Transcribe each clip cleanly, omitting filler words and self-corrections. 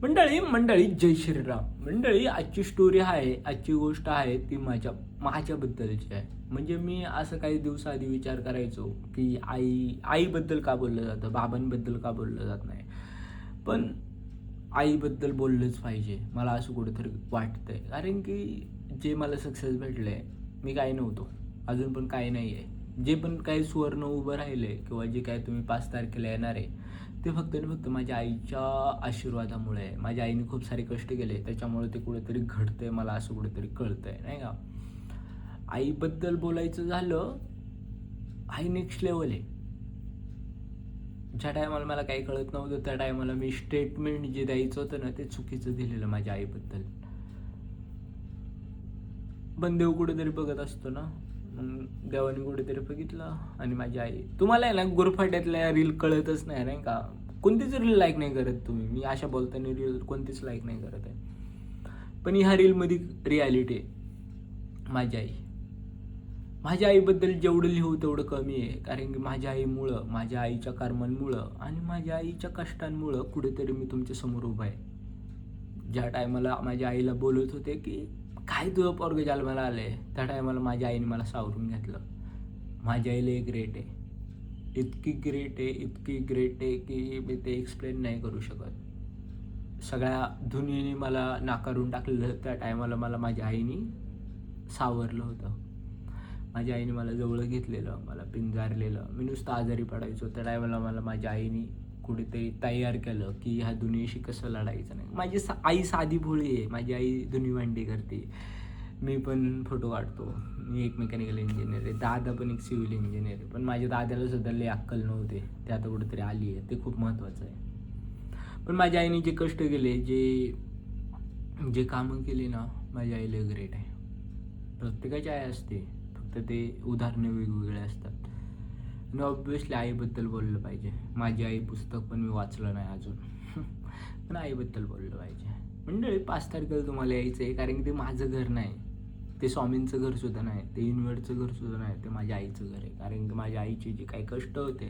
मंडळी मंडळी जय श्रीराम. मंडळी आजची स्टोरी आहे, आजची गोष्ट आहे ती माझ्याबद्दलची आहे. म्हणजे मी असं काही दिवसाआधी विचार करायचो की आईबद्दल का बोललं जातं, बाबांबद्दल का बोललं जात नाही, पण आईबद्दल बोललंच पाहिजे मला असं कुठेतरी वाटतंय. कारण की जे मला सक्सेस भेटले, मी काही नव्हतो, अजून पण काही नाही आहे. जे पण काही सुवर्ण उभं राहिले किंवा जे काय तुम्ही 5 तारखेला येणार आहे ते फक्त आणि फक्त माझ्या आईच्या आशीर्वादामुळे आहे. माझ्या आईने खूप सारे कष्ट केले, त्याच्यामुळे ते कुठेतरी घडतंय, मला असं कुठेतरी कळतंय नाही का. आईबद्दल बोलायचं झालं, आई नेक्स्ट लेवल आहे. ज्या टायमाला मला काही कळत नव्हतं त्या टायमाला मी स्टेटमेंट जे द्यायचं होतं ना ते चुकीचं दिलेलं माझ्या आईबद्दल. पण देव कुठेतरी बघत असतो ना, मग देवाने कुठेतरी बघितलं आणि माझी आई. तुम्हाला आहे ना गुरफाट्यातल्या रील कळतच नाही का, कोणतीच रील लाईक नाही करत तुम्ही. मी अशा बोलताना रील कोणतीच लाईक नाही करत आहे, पण ह्या रीलमध्ये रियालिटी आहे. माझ्या आईबद्दल जेवढं लिहू तेवढं कमी आहे. कारण की माझ्या आईमुळं, माझ्या आईच्या कर्मांमुळं आणि माझ्या आईच्या कष्टांमुळं कुठेतरी मी तुमच्या समोर उभा आहे. ज्या टायमाला माझ्या आईला बोलत होते की काय तुझं पोरगं जन्माला आलंय, त्या टायमाला माझ्या आईने मला सावरून घेतलं. माझ्या आईला ग्रेट आहे, इतकी ग्रेट आहे की मी ते एक्सप्लेन नाही करू शकत. सगळ्या दुनियेने मला नाकारून टाकलेलं त्या टायमाला मला माझ्या आईने सावरलं होतं. माझ्या आईने मला जवळ घेतलेलं, मला पिंजारलेलं. मी नुसतं आजारी पडायचो त्या टायमाला मला माझ्या आईने कुठेतरी तयार केलं की ह्या दुनियेशी कसं लढायचं नाही. माझी आई साधी भोळी आहे. माझी आई धुनी भांडी करते, मी पण फोटो काढतो. मी एक मेकॅनिकल इंजिनियर आहे, दादा पण एक सिव्हिल इंजिनियर आहे. पण माझ्या दादाला सुद्धा लई अक्कल नव्हते, ते आता कुठेतरी आली आहे, ते खूप महत्त्वाचं आहे. पण माझ्या आईने जे कष्ट केले, जे कामं केली ना, माझ्या आईला ग्रेट आहे. प्रत्येकाची आई असते, फक्त ते उदाहरणं वेगवेगळे असतात. आणि ऑब्विसली आईबद्दल बोललं पाहिजे. माझी आई पुस्तक पण मी वाचलं नाही अजून, पण आईबद्दल बोललं पाहिजे. मंडळी 5 तारखेला तुम्हाला यायचं आहे, कारण की ते माझं घर नाही, ते स्वामींचं घरसुद्धा नाही, ते युनिवर्सचं घरसुद्धा नाही, ते माझ्या आईचं घर आहे. कारण की माझ्या आईचे जे काही कष्ट होते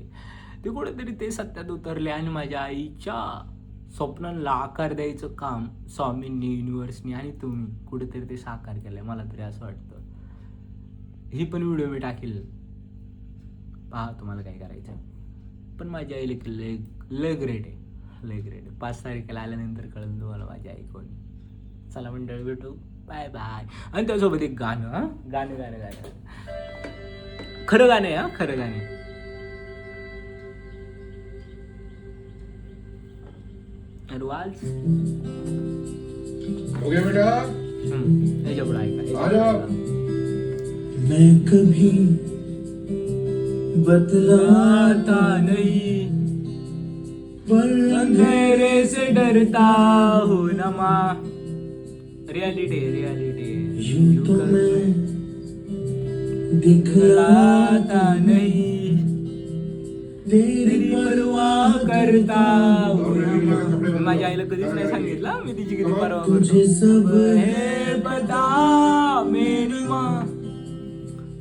ते कुठेतरी ते सत्यात उतरले आणि माझ्या आईच्या स्वप्नांना आकार द्यायचं काम स्वामींनी, युनिवर्सनी आणि तुम्ही कुठेतरी ते साकार केलं आहे. मला तरी असं वाटतं. ही पण व्हिडिओ मी टाकेल, पहा तुम्हाला काय करायचं आहे. पण माझी आई लय ग्रेट आहे, लय ग्रेट आहे. 5 तारखेला आल्यानंतर कळलं तुम्हाला माझी आई कोण. चला मंडळ, भेटू, बाय बाय. आणि त्यासोबत एक गाणं, गाणं खरं गाणं आहे, खरं गाणं. वाल्स हो गया बेटा, याच्या पुढे ऐका. मैं कभी बतलाता नहीं, पर अंधेरे से डरता हूँ ना माँ. रियलिटी यूं तो मैं दिखलाता नहीं, तेरी परवाह करता हूँ ना माँ. माझ्या आईला कधीच नाही सांगितलं मी तिची किती परवा तुझे सब हे बता मेरी माँ.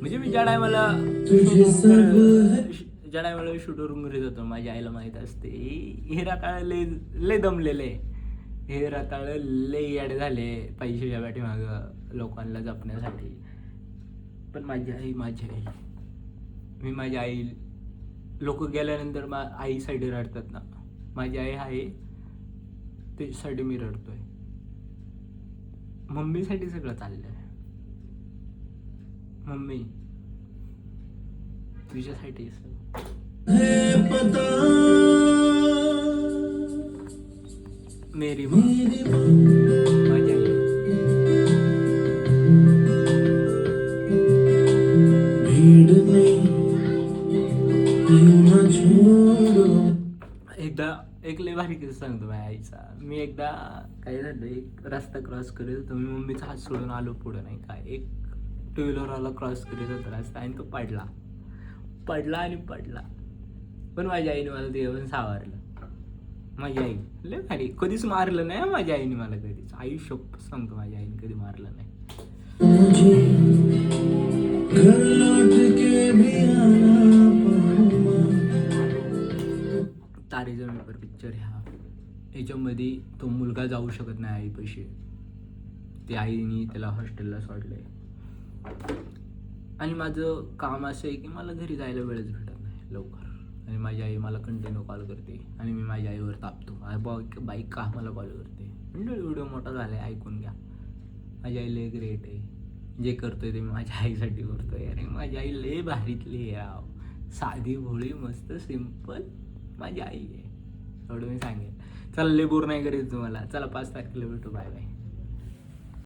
म्हणजे मी ज्या टायमाला शूटवरून घरी जातो, माझ्या आईला माहित असते हे रताळ लय दमलेले, हे रताळ लय याडे झाले पैशाच्या पाठीमागं लोकांना जपण्यासाठी. पण माझी आई मी माझ्या आई, लोक गेल्यानंतर आईसाठी रडतात ना, माझी आई आहे त्याच्यासाठी मी रडतोय. मम्मीसाठी सगळं चाललंय. मम्मी तुझ्यासाठी पता मेरी माँ, माझी आई. भीड़ में यूं न छोड़ो. एकदा एक लय भारी किस्सा सांगतो माझ्या आईचा. मी एकदा काय झालं, एक रस्ता क्रॉस करत होतो मी, मम्मीचा हात सोडून आलो पुढं नाही का, एक 2 व्हीलरवाला क्रॉस करत होता रस्ता आणि तो पडला. पण माझ्या आईने मला ते येऊन सावरलं. माझी आई लय भारी, कधीच मारलं नाही माझ्या आईने मला, कधीच. आयुष्यात सांगतो माझ्या आईने कधी मारलं नाही. मुझे घर लौट के भी आना पड़ेगा. तारे जमीन पर पिक्चर ह्या याच्यामध्ये तो मुलगा जाऊ शकत नाही आईपाशी. ते आईने त्याला हॉस्टेलला सोडले. आणि माझं काम असं आहे की मला घरी जायला वेळच भेटत नाही लवकर. आणि माझी आई मला कंटिन्यू कॉल करते आणि मी माझ्या आईवर तापतो. बाई का मला कॉल करते. म्हणजे व्हिडिओ मोठा झाला आहे, ऐकून घ्या. माझी आई लय ग्रेट आहे. जे करतोय ते मी माझ्या आईसाठी करतोय. अरे माझी आई लय भारीतली याव, साधी भोळी मस्त सिम्पल माझी आई आहे. एवढं मी सांगेन. चला लय बोर नाही करेल तुम्हाला. चला 5 तारखेला भेटू. Bye bye.